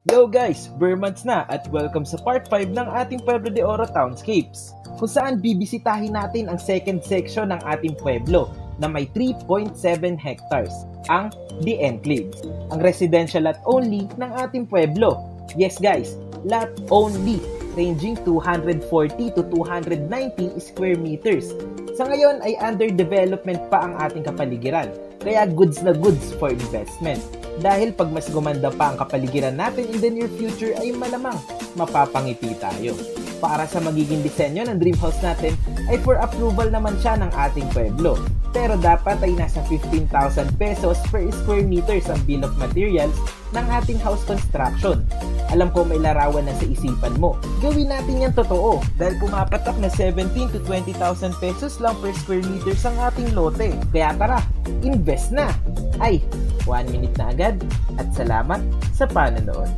Yo guys! Burmans na at welcome sa part 5 ng ating Pueblo de Oro Townscapes, kung saan bibisitahin natin ang second section ng ating pueblo na may 3.7 hectares, ang The Enclaves, ang residential lot only ng ating pueblo. Yes guys, lot only, ranging 240 to 290 square meters. Sa ngayon ay under development pa ang ating kapaligiran, kaya goods na goods for investment. Dahil pag mas gumanda pa ang kapaligiran natin in the near future ay malamang mapapangiti tayo. Para sa magiging disenyo ng dream house natin ay for approval naman siya ng ating pueblo. Pero dapat ay nasa 15,000 pesos per square meters ang bill of materials ng ating house construction. Alam ko may larawan na sa isipan mo. Gawin natin yan totoo dahil pumapatak na 17 to 20,000 pesos lang per square meters ang ating lote. Kaya tara, invest na! Ay, 1 minute na agad at salamat sa panonood.